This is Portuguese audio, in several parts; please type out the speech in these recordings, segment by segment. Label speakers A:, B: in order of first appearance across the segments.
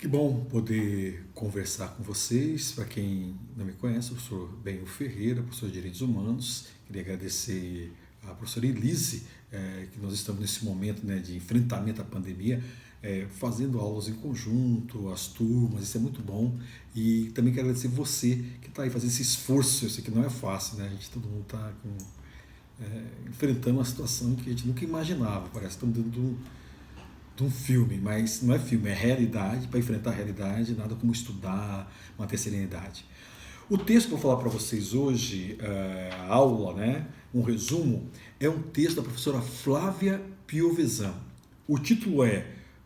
A: Que bom poder conversar com vocês. Para quem não me conhece, eu sou Benio Ferreira, professor de Direitos Humanos. Queria agradecer à professora Elise, que nós estamos nesse momento, né, de enfrentamento à pandemia, fazendo aulas em conjunto, as turmas, isso é muito bom. E também quero agradecer você que está aí fazendo esse esforço. Eu sei que não é fácil, né? Todo mundo está enfrentando uma situação que a gente nunca imaginava. Parece que estamos dentro de um filme, mas não é filme, é realidade. Para enfrentar a realidade, nada como estudar, manter serenidade. O texto que eu vou falar para vocês hoje, a aula, né, um resumo, é um texto da professora Flávia Piovesan. O título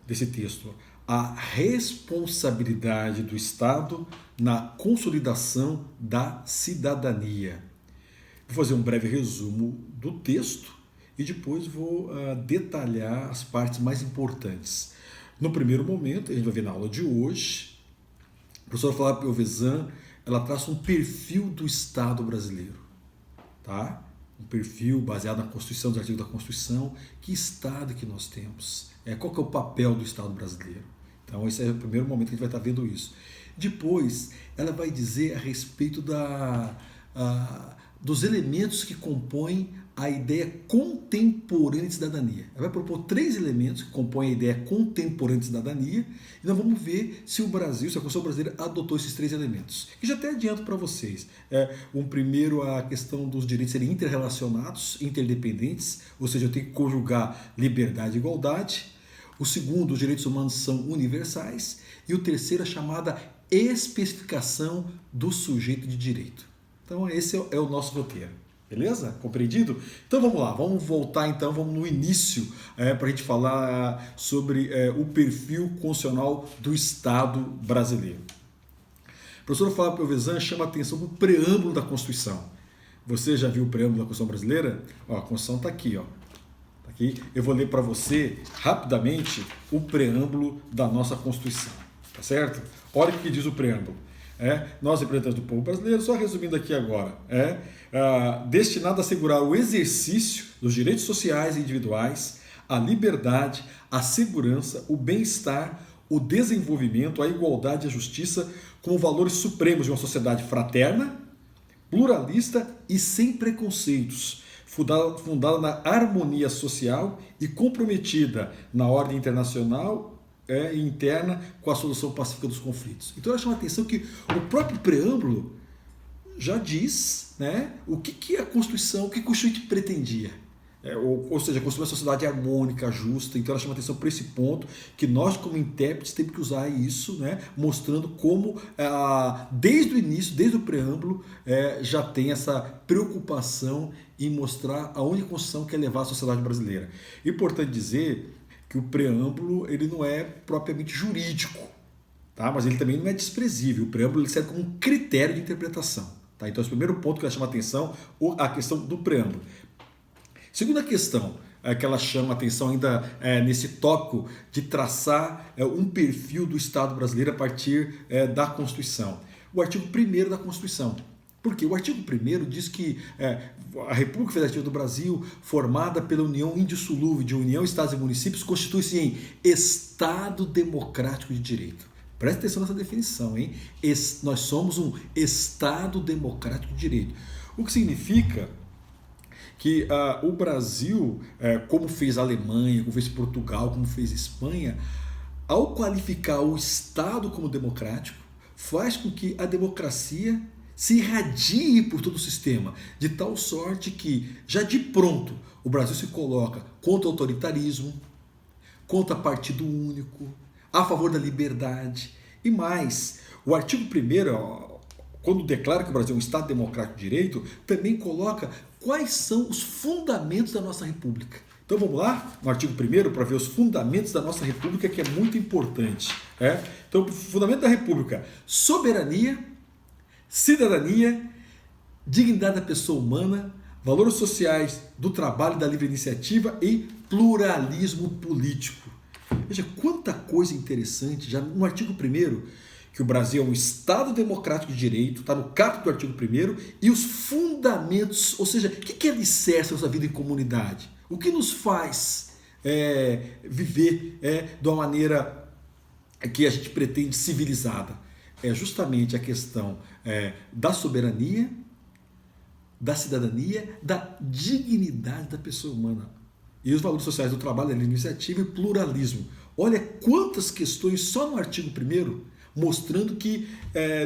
A: desse texto, A Responsabilidade do Estado na Consolidação da Cidadania. Vou fazer um breve resumo do texto e depois vou detalhar as partes mais importantes. No primeiro momento, a gente vai ver na aula de hoje, a professora Flávia Piovesan, ela traça um perfil do Estado brasileiro, tá? Um perfil baseado na Constituição, dos artigos da Constituição. Que Estado que nós temos? Qual que é o papel do Estado brasileiro? Então, esse é o primeiro momento que a gente vai estar vendo isso. Depois, ela vai dizer a respeito dos elementos que compõem a ideia contemporânea de cidadania. Ela vai propor 3 elementos que compõem a ideia contemporânea de cidadania e nós vamos ver se o Brasil, se a Constituição brasileira adotou esses 3 elementos. E já até adianto para vocês. Primeiro, a questão dos direitos serem interrelacionados, interdependentes, ou seja, eu tenho que conjugar liberdade e igualdade. O segundo, os direitos humanos são universais. E o terceiro, a chamada especificação do sujeito de direito. Então esse é o nosso roteiro, beleza? Compreendido? Então vamos lá, vamos voltar então, vamos no início para a gente falar sobre o perfil constitucional do Estado brasileiro. A professora Flávia Piovesan chama a atenção para o preâmbulo da Constituição. Você já viu o preâmbulo da Constituição brasileira? A Constituição está aqui, Tá aqui. Eu vou ler para você rapidamente o preâmbulo da nossa Constituição, tá certo? Olha o que diz o preâmbulo. Nós, representantes do povo brasileiro, só resumindo aqui agora, destinado a assegurar o exercício dos direitos sociais e individuais, a liberdade, a segurança, o bem-estar, o desenvolvimento, a igualdade e a justiça como valores supremos de uma sociedade fraterna, pluralista e sem preconceitos, fundada na harmonia social e comprometida na ordem internacional interna com a solução pacífica dos conflitos. Então ela chama a atenção que o próprio preâmbulo já diz, né, o que a Constituição, o que a Constituinte pretendia. Ou seja, construir uma sociedade harmônica, justa. Então ela chama a atenção para esse ponto, que nós como intérpretes temos que usar isso, né, mostrando como desde o início, desde o preâmbulo, já tem essa preocupação em mostrar aonde a Constituição quer levar a sociedade brasileira. Importante dizer que o preâmbulo ele não é propriamente jurídico, tá? Mas ele também não é desprezível. O preâmbulo ele serve como um critério de interpretação. Tá? Então, esse primeiro ponto que ela chama a atenção, a questão do preâmbulo. Segunda questão que ela chama a atenção ainda nesse tópico de traçar um perfil do Estado brasileiro a partir da Constituição. O artigo 1º da Constituição. Porque o artigo 1º diz que a República Federativa do Brasil, formada pela união indissolúvel de União, Estados e Municípios, constitui-se em Estado Democrático de Direito. Presta atenção nessa definição, hein? Nós somos um Estado Democrático de Direito. O que significa que o Brasil, como fez a Alemanha, como fez Portugal, como fez a Espanha, ao qualificar o Estado como democrático, faz com que a democracia se irradie por todo o sistema, de tal sorte que, já de pronto, o Brasil se coloca contra o autoritarismo, contra partido único, a favor da liberdade. E mais, o artigo 1º, quando declara que o Brasil é um Estado democrático de direito, também coloca quais são os fundamentos da nossa República. Então vamos lá, no artigo 1º, para ver os fundamentos da nossa República, que é muito importante. Então, o fundamento da República: soberania, cidadania, dignidade da pessoa humana, valores sociais do trabalho e da livre iniciativa e pluralismo político. Veja quanta coisa interessante já no artigo 1º, que o Brasil é um Estado democrático de direito, está no caput do artigo 1º, e os fundamentos, ou seja, o que é alicerce a nossa vida em comunidade? O que nos faz viver de uma maneira que a gente pretende civilizada? É justamente a questão da soberania, da cidadania, da dignidade da pessoa humana. E os valores sociais do trabalho, da iniciativa e pluralismo. Olha quantas questões só no artigo 1º, mostrando que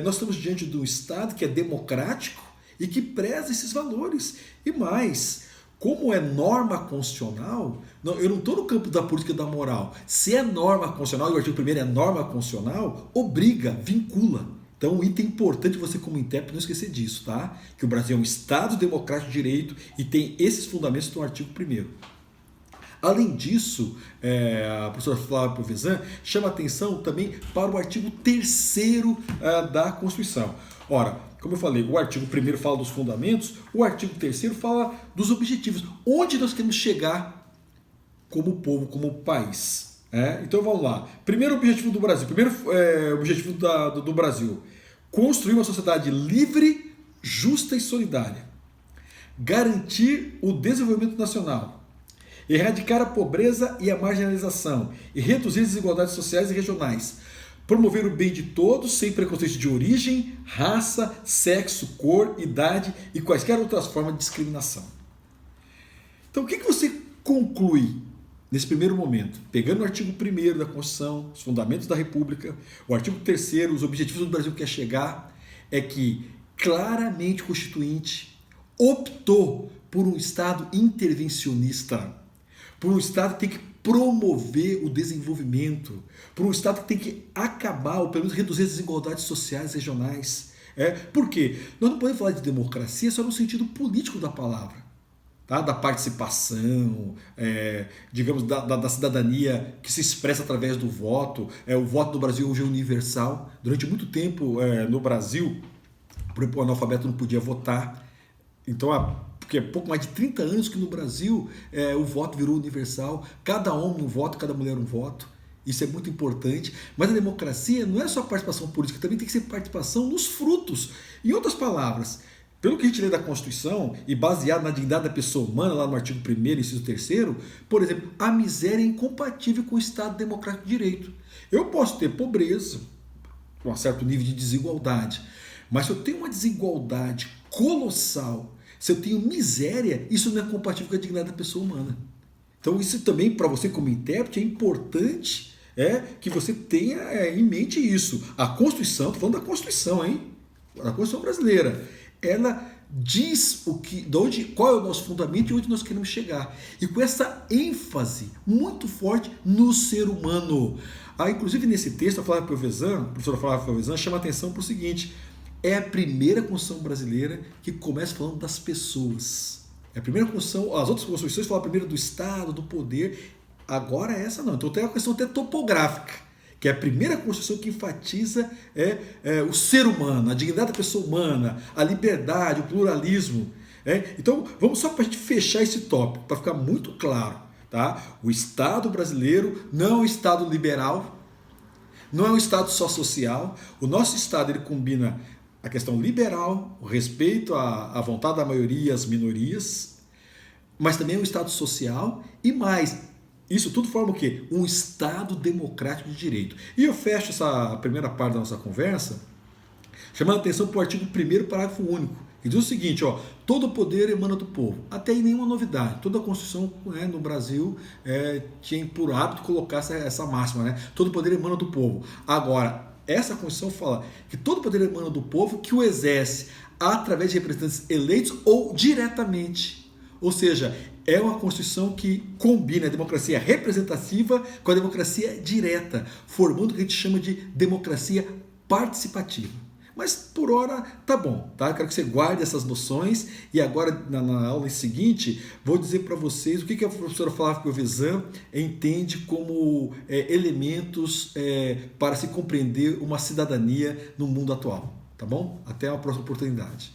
A: nós estamos diante de um Estado que é democrático e que preza esses valores. E mais, como é norma constitucional, eu não estou no campo da política e da moral. Se é norma constitucional, e o artigo 1º é norma constitucional, obriga, vincula. Então, um item importante você como intérprete não esquecer disso, tá? Que o Brasil é um Estado democrático de direito e tem esses fundamentos no artigo 1º. Além disso, a professora Flávia Piovesan chama atenção também para o artigo 3º da Constituição. Ora, como eu falei, o artigo 1º fala dos fundamentos, o artigo 3º fala dos objetivos. Onde nós queremos chegar como povo, como país? Então vamos lá. Primeiro objetivo do Brasil, objetivo do Brasil, construir uma sociedade livre, justa e solidária. Garantir o desenvolvimento nacional. Erradicar a pobreza e a marginalização e reduzir as desigualdades sociais e regionais. Promover o bem de todos, sem preconceito de origem, raça, sexo, cor, idade e quaisquer outras formas de discriminação. Então, o que você conclui nesse primeiro momento? Pegando o artigo 1º da Constituição, os fundamentos da República, o artigo 3º, os objetivos do Brasil que quer chegar, é que claramente o Constituinte optou por um Estado intervencionista, por um Estado que tem que promover o desenvolvimento, por um Estado que tem que acabar, ou pelo menos reduzir as desigualdades sociais e regionais. Por quê? Nós não podemos falar de democracia só no sentido político da palavra, tá? Da participação, digamos, da cidadania que se expressa através do voto. O voto no Brasil hoje é universal. Durante muito tempo no Brasil, por exemplo, o analfabeto não podia votar. Então, porque é pouco mais de 30 anos que no Brasil o voto virou universal, cada homem um voto, cada mulher um voto, isso é muito importante, mas a democracia não é só participação política, também tem que ser participação nos frutos. Em outras palavras, pelo que a gente lê da Constituição, e baseado na dignidade da pessoa humana, lá no artigo 1º, inciso 3º, por exemplo, a miséria é incompatível com o Estado democrático de direito. Eu posso ter pobreza, com um certo nível de desigualdade, mas se eu tenho uma desigualdade colossal, se eu tenho miséria, isso não é compatível com a dignidade da pessoa humana. Então isso também, para você como intérprete, é importante que você tenha em mente isso. A Constituição, estou falando da Constituição, hein? A Constituição brasileira, ela diz qual é o nosso fundamento e onde nós queremos chegar. E com essa ênfase muito forte no ser humano. Inclusive nesse texto, a professora Flávia Piovesan chama atenção para o seguinte: é a primeira Constituição brasileira que começa falando das pessoas. É a primeira Constituição, as outras Constituições falam primeiro do Estado, do poder, agora essa não. Então tem uma questão até topográfica, que é a primeira Constituição que enfatiza o ser humano, a dignidade da pessoa humana, a liberdade, o pluralismo. Então vamos só para a gente fechar esse tópico, para ficar muito claro. Tá? O Estado brasileiro não é um Estado liberal, não é um Estado só social. O nosso Estado ele combina a questão liberal, o respeito à vontade da maioria, às minorias, mas também é um Estado social e mais. Isso tudo forma o quê? Um Estado democrático de direito. E eu fecho essa primeira parte da nossa conversa chamando a atenção para o artigo 1º, parágrafo único, que diz o seguinte: todo poder emana do povo. Até aí nenhuma novidade. Toda a Constituição no Brasil tinha por hábito colocar essa máxima, né? Todo poder emana do povo. Agora, essa Constituição fala que todo poder emana do povo que o exerce através de representantes eleitos ou diretamente. Ou seja, é uma Constituição que combina a democracia representativa com a democracia direta, formando o que a gente chama de democracia participativa. Mas por hora tá bom, tá? Eu quero que você guarde essas noções e agora na aula seguinte vou dizer para vocês o que a professora Flávia Piovesan entende como elementos para se compreender uma cidadania no mundo atual, tá bom? Até a próxima oportunidade.